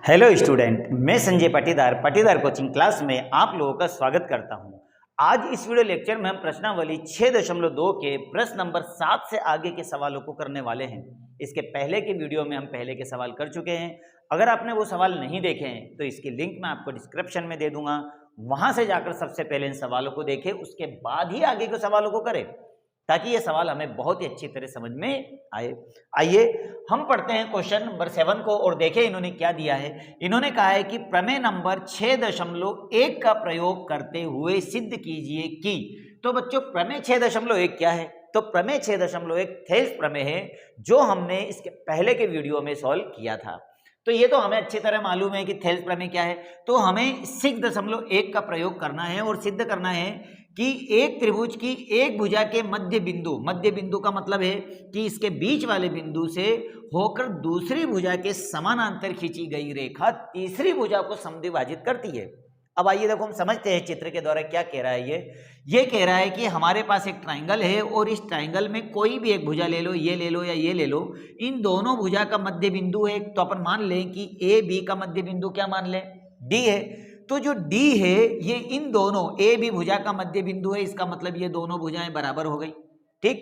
Hello student, मैं Sanjay Patidar coaching class में आप लोगों का स्वागत करता हूं। आज इस वीडियो लेक्चर में हम प्रश्नावली 6.2 के प्रश्न नंबर 7 से आगे के सवालों को करने वाले हैं। इसके पहले के वीडियो में हम पहले के सवाल कर चुके हैं। अगर आपने वो सवाल नहीं देखे हैं तो इसकी लिंक मैं आपको डिस्क्रिप्शन में दे दूंगा, वहां से जाकर सबसे पहले इन सवालों को देखें, उसके बाद ही आगे के सवालों को करें, ताकि ये सवाल हमें बहुत ही अच्छी तरह समझ में आए। आइए हम पढ़ते हैं क्वेश्चन नंबर 7 को और देखें इन्होंने क्या दिया है। इन्होंने कहा है कि प्रमेय नंबर 6.1 का प्रयोग करते हुए सिद्ध कीजिए कि। तो बच्चों, प्रमेय 6.1 क्या है? तो प्रमेय 6.1 थेल्स प्रमेय है, जो हमने इसके पहले के वीडियो में सॉल्व किया था। तो ये तो हमें अच्छी तरह मालूम है कि थेल्स प्रमेय क्या है। तो हमें 6.1 का प्रयोग करना है और सिद्ध करना है कि एक त्रिभुज की एक भुजा के मध्य बिंदु का मतलब है कि इसके बीच वाले बिंदु से होकर दूसरी भुजा के समानांतर खींची गई रेखा तीसरी भुजा को समद्विभाजित करती है। अब आइए देखो, हम समझते हैं चित्र के द्वारा क्या कह रहा है। ये कह रहा है कि हमारे पास एक ट्राइंगल है और इस ट्राइंगल में कोई भी एक भुजा ले लो, ये ले लो या ये ले लो, इन दोनों भुजा का मध्य बिंदु है। तो अपन मान लें कि ए बी का मध्य बिंदु क्या मान लें? डी है। तो जो डी है ये इन दोनों ए बी भुजा का मध्य बिंदु है, इसका मतलब ये दोनों भुजाएं बराबर हो गई। ठीक,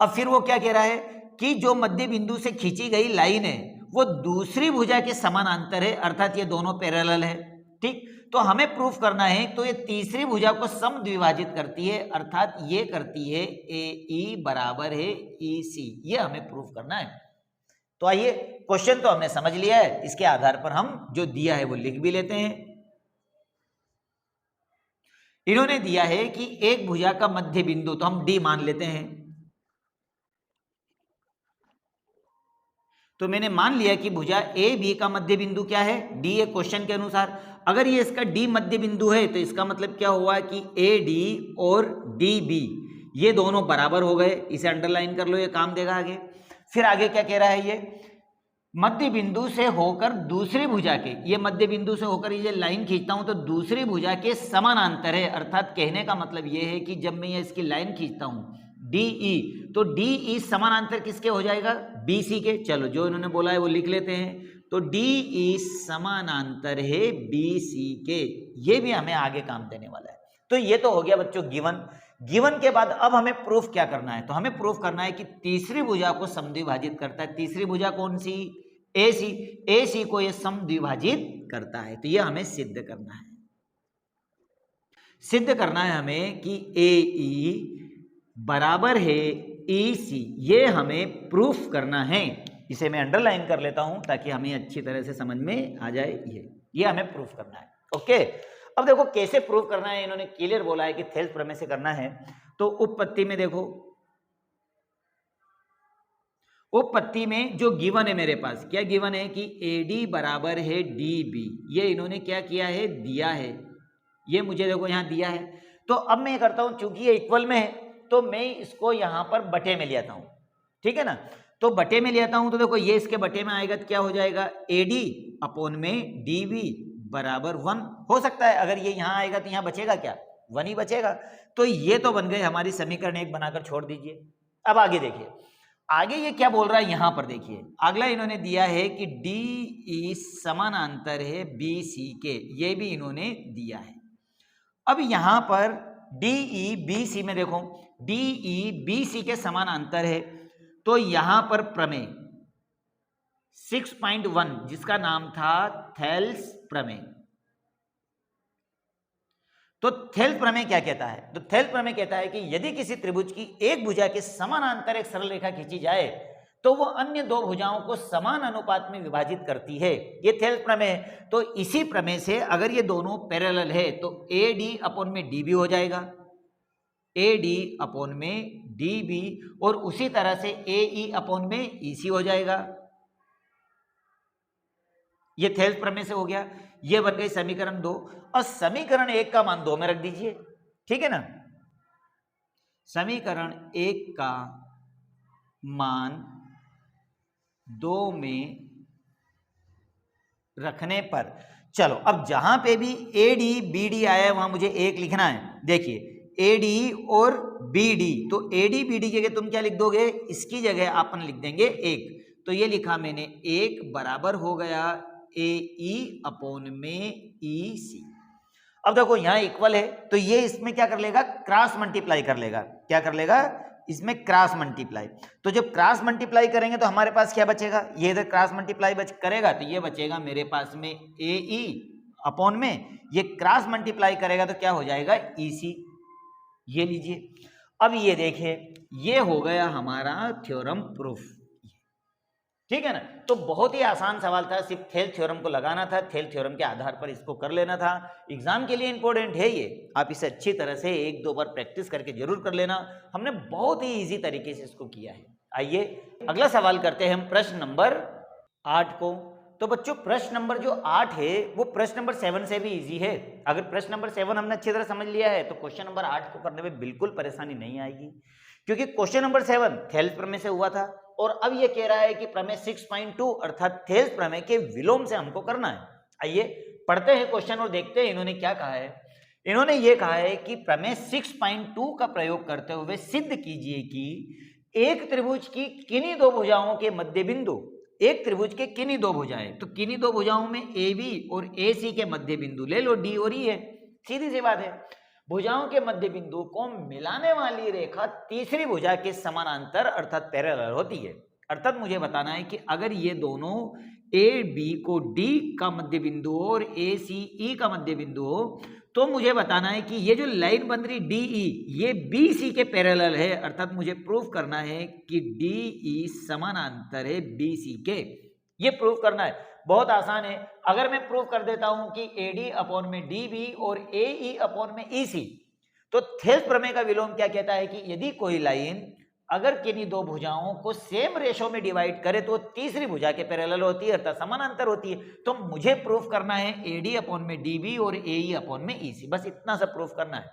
अब फिर वो क्या कह रहा है कि जो मध्य बिंदु से खींची गई लाइन है वो दूसरी भुजा के समानांतर है, अर्थात ये दोनों पैरेलल है। ठीक, तो हमें प्रूफ करना है, तो ये तीसरी भुजा को समद्विभाजित करती है, अर्थात ये करती है ए ई बराबर है ई सी। ये हमें प्रूफ करना है। तो आइए, क्वेश्चन तो हमने समझ लिया है, इसके आधार पर हम जो दिया है वो लिख भी लेते हैं। इन्होंने दिया है कि एक भुजा का मध्य बिंदु, तो हम डी मान लेते हैं। तो मैंने मान लिया कि भुजा ए बी का मध्य बिंदु क्या है? डी है। क्वेश्चन के अनुसार अगर ये इसका डी मध्य बिंदु है तो इसका मतलब क्या हुआ कि ए डी और डी बी ये दोनों बराबर हो गए। इसे अंडरलाइन कर लो, ये काम देगा आगे। फिर आगे क्या कह रहा है, ये मध्य बिंदु से होकर दूसरी भुजा के, ये मध्य बिंदु से होकर ये लाइन खींचता हूं तो दूसरी भुजा के समानांतर है, अर्थात कहने का मतलब ये है कि जब मैं ये इसकी लाइन खींचता हूं DE, तो DE समानांतर किसके हो जाएगा? BC के। चलो, जो इन्होंने बोला है वो लिख लेते हैं। तो DE समानांतर है BC के। ये भी हमें आगे काम देने वाला है। तो ये तो हो गया बच्चों गिवन के बाद अब हमें प्रूफ क्या करना है? तो हमें प्रूफ करना है कि तीसरी भुजा को समद्विभाजित करता है। तीसरी भुजा कौन सी? AC को ये समद्विभाजित करता है। तो ये हमें सिद्ध करना है। सिद्ध करना है हमें कि AE बराबर है EC, ये हमें प्रूफ करना है। इसे मैं अंडरलाइन कर लेता हूं ताकि हमें अच्छी तरह से समझ में आ जाए। ये हमें प्रूफ करना है। ओके, अब देखो कैसे प्रूफ करना है। इन्होंने क्लियर बोला है कि थेल्स प्रमेय से करना है। तो उपपत्ति में देखो, उपपत्ति में जो गिवन है मेरे पास, क्या गिवन है कि AD बराबर है DB। ये इन्होंने क्या किया है? दिया है। ये मुझे देखो यहां दिया है। तो अब मैं करता हूं, चूंकि ये इक्वल में है तो मैं इसको यहां पर बटे में ले आता हूं। ठीक है ना? तो बटे में ले आता हूं तो देखो ये इसके बटे में आएगा तो क्या हो जाएगा? AD अपॉन में DB बराबर 1 हो सकता है। अगर ये यहां आएगा तो यहां बचेगा क्या? 1 ही बचेगा। तो ये तो बन गए हमारी समीकरण 1, बनाकर छोड़ दीजिए। अब आगे देखिए, आगे ये क्या बोल रहा है यहां पर देखिए। अगला इन्होंने दिया है कि DE समानांतर है BC के, ये भी इन्होंने दिया है। अब यहां पर DE BC में देखो, DE BC के समानांतर है। तो यहां पर प्रमेय 6.1 जिसका नाम था थेल्स प्रमेय। तो थेल्स प्रमेय क्या कहता है? तो थेल्स प्रमेय कहता है कि यदि किसी त्रिभुज की एक भुजा के समानांतर एक सरल रेखा खींची जाए तो वो अन्य दो भुजाओं को समान अनुपात में विभाजित करती है। ये थेल्स प्रमेय है। तो इसी प्रमेय से अगर ये दोनों पैरेलल है तो AD अपॉन में DB हो जाएगा, AD अपॉन में DB, और उसी तरह से AE अपॉन में EC हो जाएगा। ये थेल्स प्रमेय से हो गया। ये बन गई समीकरण 2। और समीकरण 1 का मान 2 में रख दीजिए। ठीक है ना? समीकरण 1 का मान 2 में रखने पर, चलो अब जहां पे भी AD BD आया है वहां मुझे 1 लिखना है। देखिए AD और BD, तो AD BD की जगह तुम क्या लिख दोगे? इसकी जगह अपन लिख देंगे 1। तो ये लिखा मैंने 1 बराबर हो गया AE अपॉन में EC। अब देखो यहां इक्वल है तो ये इसमें क्या कर लेगा, क्रॉस मल्टीप्लाई कर लेगा। क्या कर लेगा, इसमें क्रॉस मल्टीप्लाई। तो जब क्रॉस मल्टीप्लाई करेंगे तो हमारे पास क्या बचेगा, ये इधर क्रॉस मल्टीप्लाई करेगा तो ये बचेगा मेरे पास में AE अपॉन में, ये क्रॉस मल्टीप्लाई करेगा तो क्या हो जाएगा EC। ये लीजिए, अब ये देखिए ये हो गया हमारा थ्योरम प्रूफ। ठीक है ना, तो बहुत ही आसान सवाल था, सिर्फ थेल्स थ्योरम को लगाना था, थेल्स थ्योरम के आधार पर इसको कर लेना था। एग्जाम के लिए इंपॉर्टेंट है ये, आप इसे अच्छी तरह से एक दो बार प्रैक्टिस करके जरूर कर लेना। हमने बहुत ही इजी तरीके से इसको किया है। आइए अगला सवाल करते हैं हम प्रश्न नंबर 8 को। तो बच्चों प्रश्न नंबर जो 8 है वो प्रश्न नंबर 7 से भी इजी है। अगर प्रश्न नंबर 7 हमने अच्छी तरह समझ लिया है तो क्वेश्चन नंबर 8 को करने में बिल्कुल परेशानी नहीं आएगी, क्योंकि क्वेश्चन नंबर 7 थेल्स प्रमेय से हुआ था और अब ये कह रहा है कि प्रमेय 6.2 अर्थात थेल्स प्रमेय के विलोम से हमको करना है। आइए पढ़ते हैं क्वेश्चन और देखते हैं इन्होंने क्या कहा है। इन्होंने ये कहा है कि प्रमेय 6.2 का प्रयोग करते हुए सिद्ध कीजिए कि एक त्रिभुज की किन्हीं दो भुजाओं के मध्य बिंदु, एक त्रिभुज के किन्हीं दो भुजाएं, तो किन्हीं दो भुजाओं में AB और AC के मध्य बिंदु ले लो, D और E है, सीधी सी बात है। भुजाओं के मध्य बिंदु को मिलाने वाली रेखा तीसरी भुजा के समानांतर अर्थात पैरेलल होती है। अर्थात मुझे बताना है कि अगर ये दोनों AB को D का मध्य बिंदु हो और AC E का मध्य बिंदु हो, तो मुझे बताना है कि ये जो लाइन बन रही DE ये BC के पैरेलल है। अर्थात मुझे प्रूफ करना है कि DE समानांतर है BC के, ये प्रूफ करना है। बहुत आसान है, अगर मैं प्रूफ कर देता हूं कि AD अपॉन में DB और AE अपॉन में EC, तो थेल्स प्रमेय का विलोम क्या कहता है कि यदि कोई लाइन अगर किन्हीं दो भुजाओं को सेम रेशो में डिवाइड करे तो तीसरी भुजा के पैरेलल होती है अर्थात समानांतर होती है। तो मुझे प्रूफ करना है AD अपॉन में DB और AE अपॉन में EC, बस इतना सा प्रूफ करना है।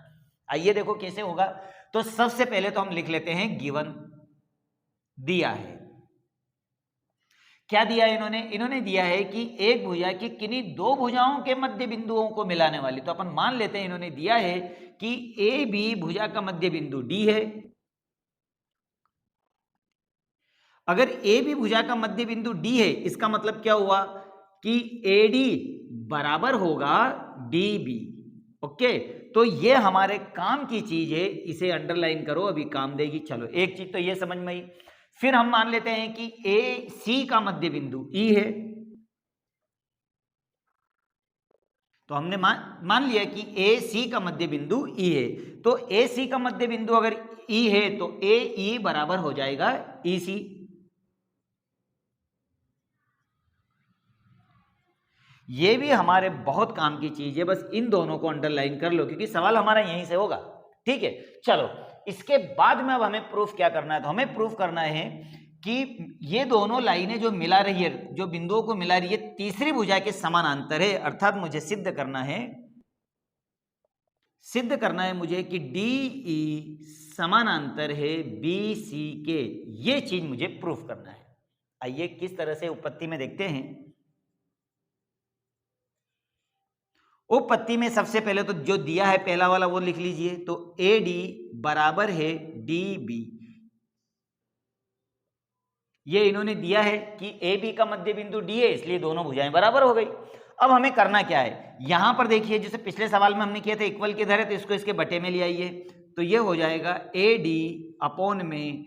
आइए देखो कैसे होगा। तो सबसे पहले तो हम लिख लेते हैं गिवन दिया है। क्या दिया है इन्होंने दिया है कि एक भुजा की किन्हीं दो भुजाओं के मध्य बिंदुओं को मिलाने वाली, तो अपन मान लेते हैं इन्होंने दिया है कि AB भुजा का मध्य बिंदु D है। अगर AB भुजा का मध्य बिंदु D है, इसका मतलब क्या हुआ कि AD बराबर होगा DB। ओके, तो ये हमारे काम की चीज है, इसे अंडरलाइन करो, अभी काम देगी। चलो एक चीज तो ये समझ में आई। फिर हम मान लेते हैं कि AC का मध्य बिंदु E है, तो हमने मान लिया कि AC का मध्य बिंदु E है। तो AC का मध्य बिंदु अगर E है तो AE बराबर हो जाएगा EC। ये भी हमारे बहुत काम की चीज है, बस इन दोनों को अंडरलाइन कर लो क्योंकि सवाल हमारा यहीं से होगा। ठीक है, चलो इसके बाद में अब हमें प्रूफ क्या करना है, तो हमें प्रूफ करना है कि ये दोनों लाइनें जो मिला रही है, जो बिंदुओं को मिला रही है, तीसरी भुजा के समानांतर है। अर्थात मुझे सिद्ध करना है मुझे कि DE समानांतर है BC के, ये चीज मुझे प्रूफ करना है। आइए किस तरह से उपपत्ति में देखते हैं। उपपत्ति में सबसे पहले तो जो दिया है पहला वाला वो लिख लीजिए। तो AD बराबर है DB, ये इन्होंने दिया है कि AB का मध्य बिंदु D है, इसलिए दोनों भुजाएं बराबर हो गई। अब हमें करना क्या है, यहां पर देखिए जैसे पिछले सवाल में हमने किया था इक्वल के धरे, तो इसको इसके बटे में ले आइए, तो ये हो जाएगा AD अपॉन में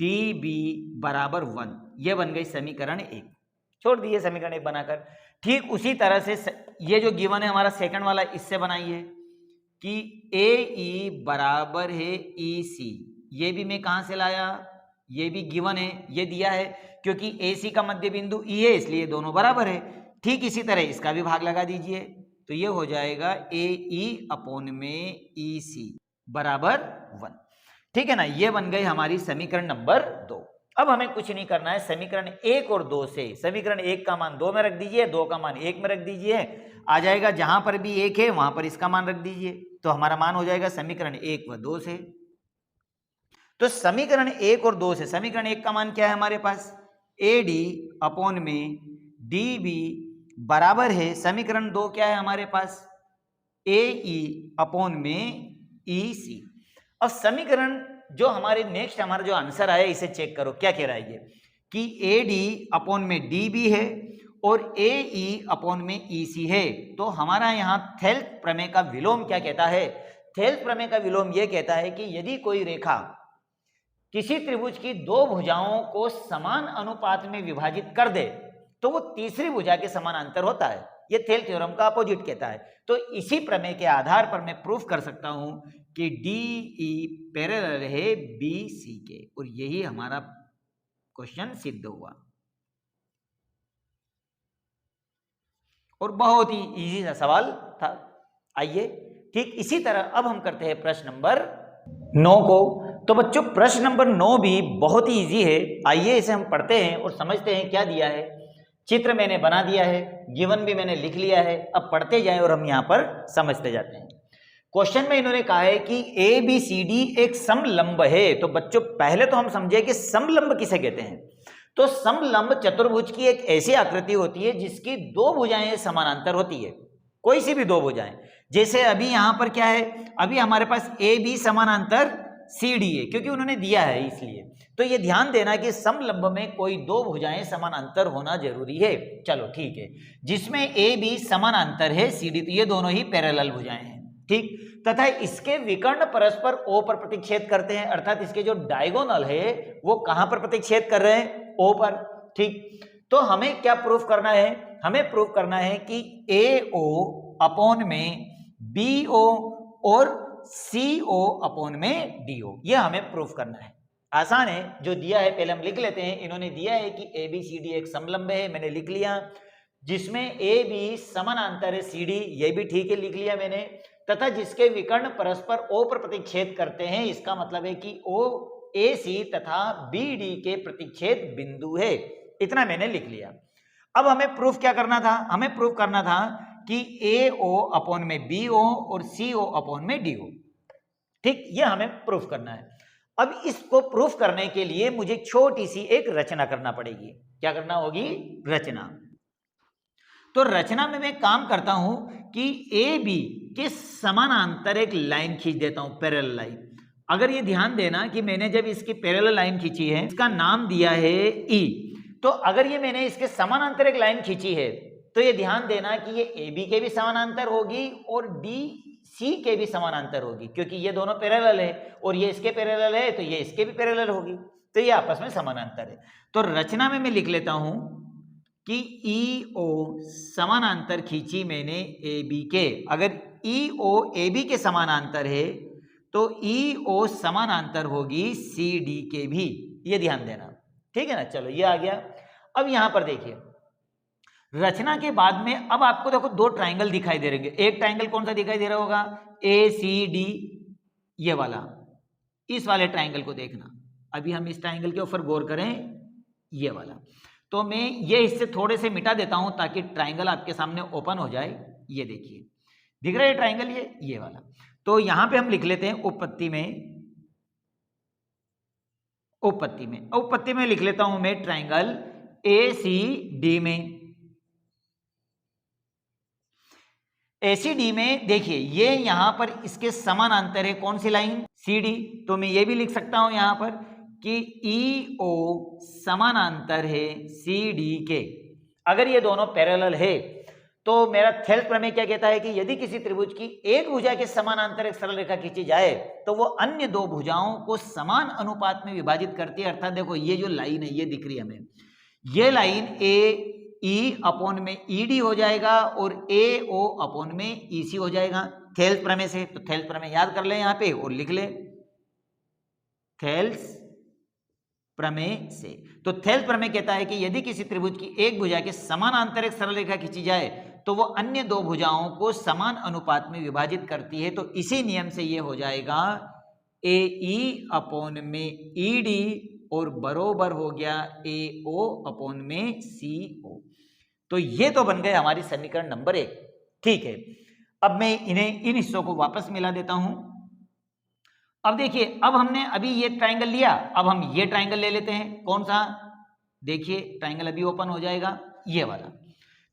DB बराबर 1। ये बन गई समीकरण 1। छोड़ दिए समीकरण 1 बनाकर। ठीक उसी तरह से ये जो गिवन है हमारा सेकंड वाला, इससे बनाइए कि AE बराबर है EC। ये भी मैं कहां से लाया, ये भी गिवन है, ये दिया है क्योंकि AC का मध्य बिंदु E है, इसलिए दोनों बराबर है। ठीक इसी तरह इसका भी भाग लगा दीजिए, तो ये हो जाएगा AE अपॉन में EC बराबर 1। ठीक है ना, ये बन गई हमारी समीकरण नंबर 2। अब हमें कुछ नहीं करना है, समीकरण 1 और 2 से, समीकरण 1 का मान 2 में रख दीजिए, 2 का मान 1 में रख दीजिए, आ जाएगा जहां पर भी 1 है वहां पर इसका मान रख दीजिए, तो हमारा मान हो जाएगा समीकरण 1 व 2 से। तो समीकरण 1 और 2 से समीकरण 1 का मान क्या है हमारे पास, AD अपॉन में DB बराबर है, समीकरण 2 क्या है हमारे पास, AE अपॉन में EC। अब समीकरण जो हमारे नेक्स्ट हमारा जो आंसर आया इसे चेक करो, क्या कह रहा है ये कि AD अपॉन में DB है और ए ई अपॉन में ई सी है, तो हमारा यहाँ थेल्स प्रमेय का विलोम क्या कहता है? थेल्स प्रमेय का विलोम यह कहता है कि यदि कोई रेखा किसी त्रिभुज की दो भुजाओं को समान अनुपात में विभाजित कर दे तो वो तीसरी भुजा के समानांतर होता है। ये थेल्स थ्योरम का अपोजिट कहता है। तो इसी प्रमेय के आधार पर मैं प्रूफ कर सकता हूं कि डी ई पैरेलल है बी सी के, और यही हमारा क्वेश्चन सिद्ध हुआ और बहुत ही इजी सा सवाल था। आइए ठीक इसी तरह अब हम करते हैं प्रश्न नंबर 9 को। तो बच्चों प्रश्न नंबर 9 भी बहुत ही इजी है। आइए इसे हम पढ़ते हैं और समझते हैं क्या दिया है। चित्र मैंने बना दिया है, गिवन भी मैंने लिख लिया है, अब पढ़ते जाएं और हम यहां पर समझते जाते हैं। क्वेश्चन में इन्होंने कहा है कि ए बी सी डी एक समलंब है। तो बच्चों पहले तो हम समझे कि समलंब किसे कहते हैं। तो समलंब चतुर्भुज की एक ऐसी आकृति होती है जिसकी दो भुजाएं समानांतर होती है, कोई सी भी दो भुजाएं। जैसे अभी यहां पर क्या है, अभी हमारे पास ए बी समानांतर सी डी है क्योंकि उन्होंने दिया है इसलिए। तो ये ध्यान देना कि समलंब में कोई दो भुजाएं समानांतर होना जरूरी है। चलो ठीक है, जिसमें ए बी समानांतर है सी डी, तो ये दोनों ही पैरेलल भुजाएं हैं, ठीक। तथा इसके विकर्ण परस्पर ओ पर प्रतिच्छेद करते हैं, अर्थात इसके जो डायगोनल है वो कहां पर प्रतिच्छेद कर रहे हैं? ओ पर, ठीक। तो हमें क्या प्रूफ करना है? हमें प्रूफ करना है कि ए ओ अपॉन में बी ओ और सी ओ अपॉन में डी ओ, यह हमें प्रूफ करना है। आसान है, जो दिया है पहले हम लिख लेते हैं। इन्होंने दिया है कि ए बी सी डी एक समलंब है, मैंने लिख लिया। जिसमें ए बी समानांतर है सी डी, ये भी ठीक है, लिख लिया मैंने। तथा जिसके विकर्ण परस्पर ओ पर प्रतिच्छेद करते हैं, इसका मतलब है कि ओ ए सी तथा बी डी के प्रतिच्छेद बिंदु है, इतना मैंने लिख लिया। अब हमें प्रूफ क्या करना था? हमें प्रूफ करना था कि ए ओ अपॉन में बी ओ और सी ओ अपॉन में डी ओ, ठीक, ये हमें प्रूफ करना है। अब इसको प्रूफ करने के लिए मुझे छोटी सी एक रचना करना पड़ेगी। क्या करना होगी? रचना। तो रचना में मैं काम करता हूं कि ए बी के समानांतर एक लाइन खींच देता हूं, पैरेलल लाइन। अगर ये ध्यान देना कि मैंने जब इसकी पैरेलल लाइन खींची है, इसका नाम दिया है ई। तो अगर ये मैंने इसके समानांतर एक लाइन खींची है तो ये ध्यान देना कि ये ए बी के भी समानांतर होगी और डी सी के भी समानांतर होगी, क्योंकि ये दोनों पैरेलल है और ये इसके पैरेलल है तो ये इसके भी पैरेलल होगी, तो ये आपस में समानांतर है। तो रचना में मैं लिख लेता हूं कि ई ओ समानांतर खींची मैंने ए बी के। अगर ई ओ ए बी के समानांतर है तो ई ओ समानांतर होगी सी डी के भी, ये ध्यान देना, ठीक है ना। चलो ये आ गया। अब यहां पर देखिए रचना के बाद में अब आपको देखो दो ट्राइंगल दिखाई दे रहे। एक ट्राइंगल कौन सा दिखाई दे रहा होगा? ए सी डी, ये वाला, इस वाले ट्राइंगल को देखना। अभी हम इस ट्राइंगल के ऊपर गौर करें, ये वाला। तो मैं ये हिस्से थोड़े से मिटा देता हूं ताकि ट्राइंगल आपके सामने ओपन हो जाए। ये देखिए दिख रहा है ट्राइंगल, ये वाला। तो यहां पे हम लिख लेते हैं उपपत्ति में लिख लेता हूं मैं ट्राइंगल ए सी डी में। एसीडी में देखिए ये यहां पर इसके समानांतर है कौन सी लाइन? C D. तो मैं ये भी लिख सकता हूं यहां पर कि ई ओ समानांतर है सी डी के। अगर ये दोनों पैरेलल है तो मेरा थेल्स प्रमेय क्या कहता है कि यदि किसी त्रिभुज की एक भुजा के समानांतर एक सरल रेखा खींची जाए तो वो अन्य दो भुजाओं को समान अनुपात में विभाजित करती है। अर्थात देखो ये जो लाइन है ये दिख रही है हमें, ये लाइन ए ई अपॉन में ई डी हो जाएगा और ए ओ अपॉन में ई सी हो जाएगा थेल्स प्रमेय से। तो थेल्स प्रमेय याद कर ले यहां पे और लिख ले थेल्स प्रमेय से। तो थेल्स प्रमेय कहता है कि यदि किसी त्रिभुज की एक भुजा के समानांतर एक सरल रेखा खींची जाए तो वो अन्य दो भुजाओं को समान अनुपात में विभाजित करती है। तो इसी नियम से ये हो जाएगा ए ई अपॉन में ई डी और बरोबर हो गया ए ओ अपॉन में सी ओ। तो ये तो बन गए हमारी समीकरण नंबर 1, ठीक है। अब मैं इन्हें इन हिस्सों को वापस मिला देता हूं। अब देखिए अब हमने अभी ये ट्राइंगल लिया, अब हम ये ट्राइंगल ले लेते हैं। कौन सा? देखिए ट्राइंगल अभी ओपन हो जाएगा, ये वाला।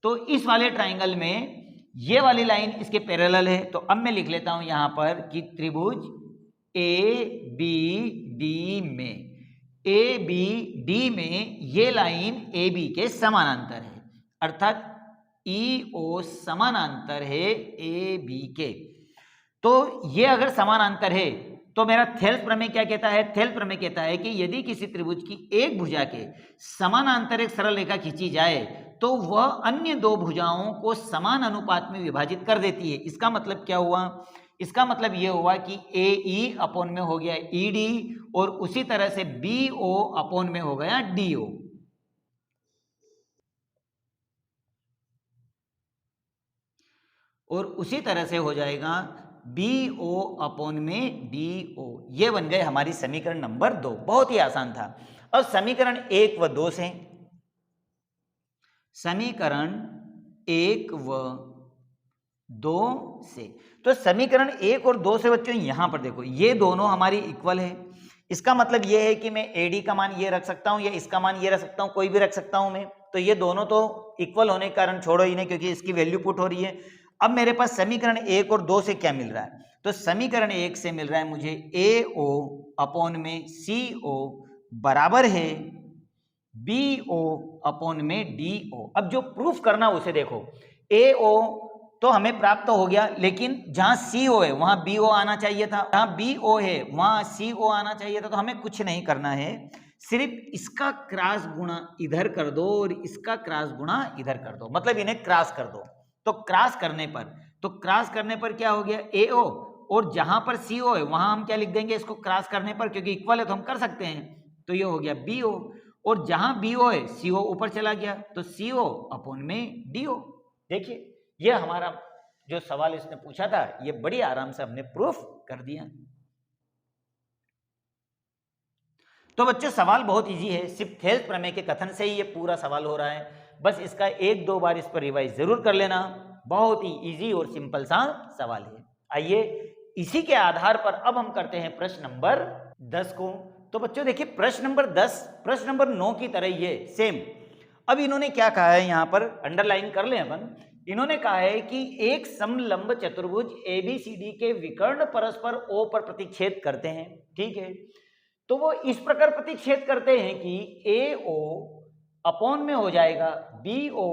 तो इस वाले ट्राइंगल में ये वाली लाइन इसके पैरेलल है। तो अब मैं लिख लेता हूं यहां पर कि त्रिभुज ए बी डी में, ए बी डी में ये लाइन ए बी के समानांतर है। अर्थात EO समानांतर है AB के। तो ये अगर समानांतर है तो मेरा थेल्स प्रमेय क्या कहता है? थेल्स प्रमेय कहता है कि यदि किसी त्रिभुज की एक भुजा के समानांतर एक सरल रेखा खींची जाए तो वह अन्य दो भुजाओं को समान अनुपात में विभाजित कर देती है। इसका मतलब क्या हुआ? इसका मतलब यह हुआ कि AE अपॉन में हो गया ED और उसी तरह से BO अपॉन में हो गया DO। और उसी तरह से हो जाएगा BO अपॉन में DO। ये बन गए हमारी समीकरण नंबर 2। बहुत ही आसान था। अब समीकरण 1 व 2 से, समीकरण 1 व 2 से, तो समीकरण 1 और 2 से बच्चों यहां पर देखो ये दोनों हमारी इक्वल है। इसका मतलब ये है कि मैं AD का मान ये रख सकता हूं या इसका मान ये रख सकता हूं, कोई भी रख सकता हूं मैं। तो ये दोनों तो इक्वल होने के कारण छोड़ो ही नहीं, क्योंकि इसकी वैल्यू पुट हो रही है। अब मेरे पास समीकरण 1 और 2 से क्या मिल रहा है? तो समीकरण 1 से मिल रहा है मुझे AO अपॉन में CO बराबर है BO अपॉन में DO। अब जो प्रूफ करना उसे देखो। AO तो हमें प्राप्त हो गया, लेकिन जहां CO है वहां BO आना चाहिए था, जहां BO है वहां CO आना चाहिए था। तो हमें कुछ नहीं करना है, सिर्फ इसका क्रॉस गुणा इधर कर दो और इसका क्रॉस गुणा इधर कर दो, मतलब इन्हें क्रॉस कर दो। तो क्रॉस करने पर क्या हो गया? AO, और जहां पर CO है वहां हम क्या लिख देंगे इसको क्रॉस करने पर, क्योंकि इक्वल है तो हम कर सकते हैं। तो ये हो गया BO, और जहां BO है CO ऊपर चला गया, तो CO अपॉन में DO। देखिए ये हमारा जो सवाल इसने पूछा था ये बड़ी आराम से हमने प्रूफ कर दिया। तो बच्चों सवाल बहुत इजी है, सिर्फ थेल्स प्रमेय के कथन से ही ये पूरा सवाल हो रहा है। बस इसका 1-2 बार इस पर रिवाइज जरूर कर लेना। बहुत ही इजी और सिंपल सा सवाल है। आइए इसी के आधार पर अब हम करते हैं प्रश्न नंबर 10 को। तो बच्चों देखिए प्रश्न नंबर 10 प्रश्न नंबर 9 की तरह ही है, सेम। अब इन्होंने क्या कहा है यहां पर, अंडरलाइन कर लें अपन। इन्होंने कहा है कि एक समलंब चतुर्भुज ABCD के विकर्ण परस्पर O पर प्रतिच्छेद करते हैं। ठीक है, तो वो इस प्रकार प्रतिच्छेद करते हैं कि AO अपॉन में हो जाएगा BO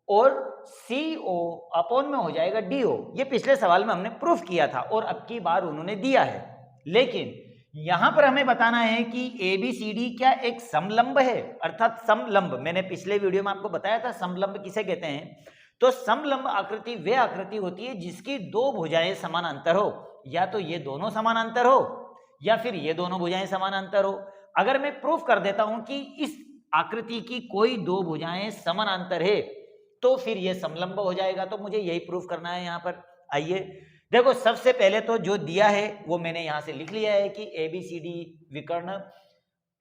और CO अपॉन में हो जाएगा DO। ये पिछले सवाल में हमने प्रूफ किया था और अब की बार उन्होंने दिया है। लेकिन यहां पर हमें बताना है कि ABCD क्या एक समलंब है, अर्थात समलंब। मैंने पिछले वीडियो में आपको बताया था समलंब किसे कहते हैं। तो समलंब आकृति वे आकृति होती है जिसकी दो भुजाएं समानांतर हो, या तो ये दोनों समानांतर हो या फिर ये दोनों भुजाएं समानांतर हो। अगर मैं प्रूफ कर देता हूं कि इस आकृति की कोई दो भुजाएं समानांतर है तो फिर ये समलंब हो जाएगा। तो मुझे यही प्रूफ करना है यहां पर। आइए देखो, सबसे पहले तो जो दिया है वो मैंने यहां से लिख लिया है कि ABCD विकर्ण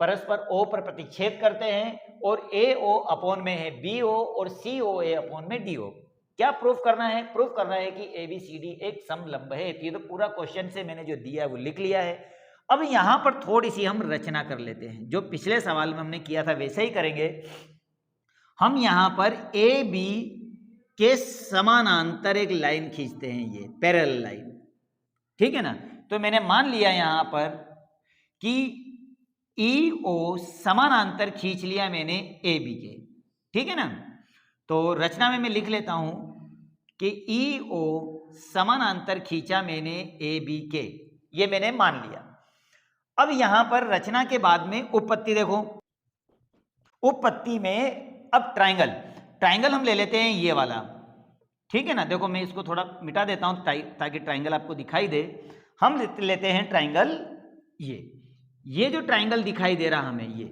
परस्पर O पर प्रतिच्छेद करते हैं और AO अपॉन में है BO और COA अपॉन में DO। क्या प्रूफ करना है? प्रूफ करना है कि ABCD एक समलंब है। ये तो पूरा क्वेश्चन से मैंने जो दिया है वो लिख लिया है। अब यहां पर थोड़ी सी हम रचना कर लेते हैं, जो पिछले सवाल में हमने किया था वैसे ही करेंगे। हम यहां पर AB के समानांतर एक लाइन खींचते हैं, ये पैरेलल लाइन। ठीक है ना? तो मैंने मान लिया यहां पर कि EO समानांतर खींच लिया मैंने AB के। ठीक है ना? तो रचना में मैं लिख लेता हूं कि EO समानांतर खींचा मैंने AB के, ये मैंने मान लिया। अब यहां पर रचना के बाद में उपपत्ति देखो। उपपत्ति में अब ट्राइंगल हम ले लेते हैं ये वाला। ठीक है ना? देखो मैं इसको थोड़ा मिटा देता हूं ताकि ट्राइंगल आपको दिखाई दे। हम लेते हैं ट्राइंगल ये जो ट्राइंगल दिखाई दे रहा हमें ये,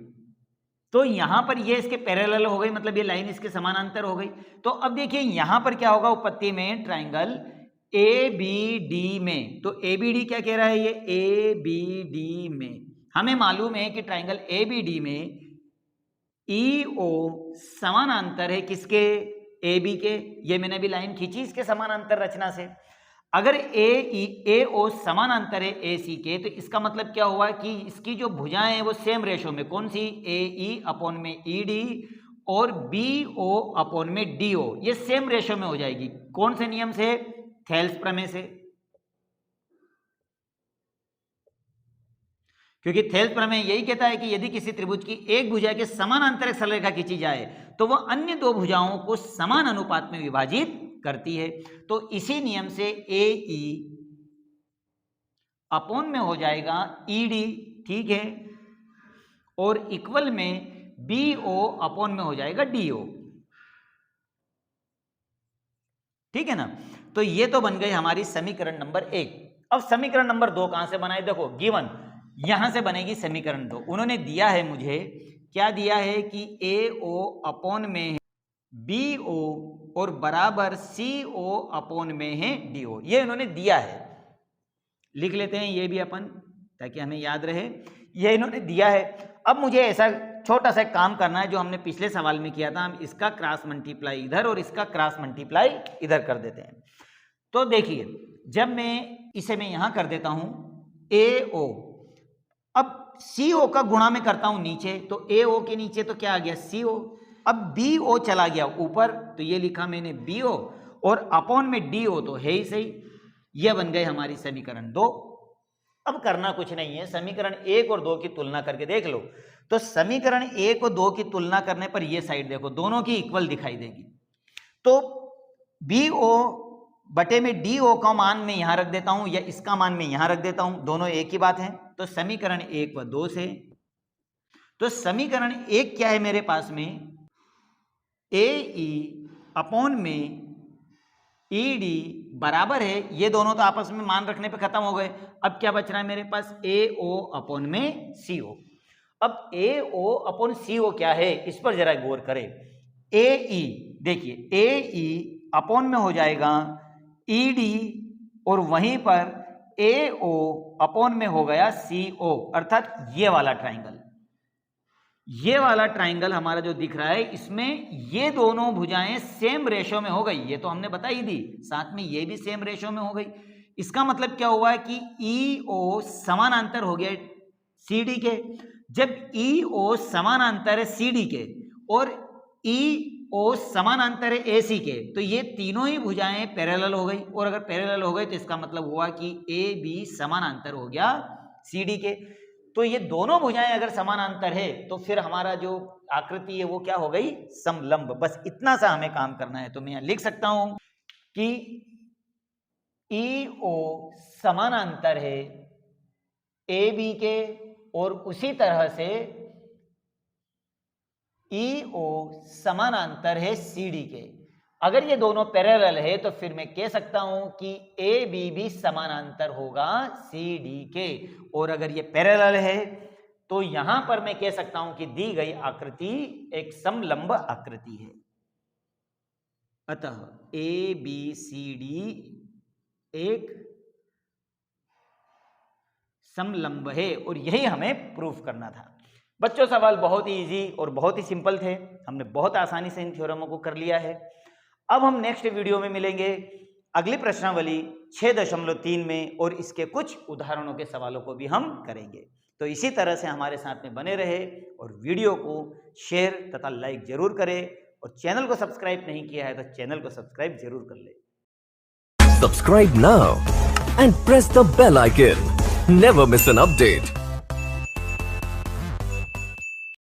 तो यहां पर ये इसके पैरेलल हो गई, मतलब ये लाइन इसके समानांतर हो गई। तो अब देखिए यहां पर क्या होगा उपपत्ति में, ट्राइंगल ABD में। तो ABD क्या कह रहा है, ये ABD में हमें मालूम है कि ट्राइंगल ABD में EO समानांतर है किसके, AB के। ये मैंने भी लाइन खींची इसके समानांतर रचना से। अगर AO समानांतर है AC के, तो इसका मतलब क्या हुआ कि इसकी जो भुजाएं हैं वो सेम रेशो में, कौन सी, AE अपॉन में ED और BO अपॉन में DO, ये सेम रेशो में हो जाएगी। कौन से नियम से, थेल्स प्रमेय से। क्योंकि थेल्स प्रमेय यही कहता है कि यदि किसी त्रिभुज की एक भुजा के समानांतर एक सरल रेखा खींची जाए तो वह अन्य दो भुजाओं को समान अनुपात में विभाजित करती है। तो इसी नियम से AE अपॉन में हो जाएगा ED, ठीक है, और इक्वल में BO अपॉन में हो जाएगा DO, ठीक है ना। तो ये तो बन गई हमारी समीकरण नंबर 1। अब समीकरण नंबर 2 कहां से बनाए? देखो गिवन यहां से बनेगी समीकरण 2। उन्होंने दिया है मुझे, क्या दिया है कि AO अपॉन में है BO और बराबर CO अपॉन में है DO। ये इन्होंने दिया है, लिख लेते हैं ये भी अपन ताकि हमें याद रहे। ये इन्होंने दिया है। अब मुझे ऐसा छोटा सा काम करना है जो हमने पिछले सवाल में किया था। हम इसका क्रॉस मल्टीप्लाई इधर और इसका क्रॉस मल्टीप्लाई इधर कर देते हैं। तो देखिए जब मैं यहां कर देता हूं AO, अब CO का गुणा में करता हूं नीचे, तो AO के नीचे तो क्या आ गया? CO। अब BO चला गया ऊपर, तो ये लिखा मैंने BO और अपॉन में DO तो है ही सही। यह बन गई हमारी समीकरण 2। अब करना कुछ नहीं है, समीकरण 1 और 2 की तुलना करके देख लो। तो समीकरण 1 और 2 की तुलना करने पर ये साइड देखो दोनों की इक्वल दिखाई देगी। तो BO बटे में DO का मान मैं यहां रख देता हूं या इसका मान मैं यहां रख देता हूं, दोनों एक ही बात है। तो समीकरण 1 व 2 से, तो समीकरण 1 क्या है मेरे पास में? AE अपॉन में ED बराबर है, ये दोनों तो आपस में मान रखने पे खत्म हो गए। अब क्या बच रहा है मेरे पास? AO अपॉन में CO। अब AO अपॉन CO क्या है, इस पर जरा गौर करें। AE देखिए AE अपॉन में हो जाएगा ED और वहीं पर AO अपॉन में हो गया CO, अर्थात ये वाला ट्राइंगल। ये वाला ट्राइंगल हमारा जो दिख रहा है, इसमें ये दोनों भुजाएं सेम रेशो में हो गई। ये तो हमने बता ही दी, साथ में ये भी सेम रेशो में हो गई। इसका मतलब क्या हुआ है कि EO समानांतर हो गया CD के। जब EO समानांतर है CD के और EO समानांतर है AC के, तो ये तीनों ही भुजाएं पैरेलल हो गई। और अगर पैरेलल हो गई तो इसका मतलब हुआ कि AB समानांतर हो गया CD के। तो ये दोनों भुजाएं अगर समानांतर है तो फिर हमारा जो आकृति है वो क्या हो गई? समलंब। बस इतना सा हमें काम करना है। तो मैं यहां लिख सकता हूं कि EO समानांतर है AB के और उसी तरह से EO समानांतर है CD के। अगर ये दोनों पैरेलल है तो फिर मैं कह सकता हूं कि AB भी समानांतर होगा CD के। और अगर ये पैरेलल है तो यहां पर मैं कह सकता हूं कि दी गई आकृति एक समलंब आकृति है। अतः ABCD एक समलंब है और यही हमें प्रूफ करना था। बच्चों सवाल बहुत ही इजी और बहुत ही सिंपल थे। हमने बहुत आसानी से इन थ्योरमों को कर लिया है। अब हम नेक्स्ट वीडियो में मिलेंगे अगली प्रश्नावली 6.3 में और इसके कुछ उदाहरणों के सवालों को भी हम करेंगे। तो इसी तरह से हमारे साथ में बने रहे और वीडियो को शेयर तथा लाइक जरूर करें और चैनल को सब्सक्राइब नहीं किया है तो चैनल को सब्सक्राइब जरूर कर ले। Subscribe now and press the bell icon. Never miss an update.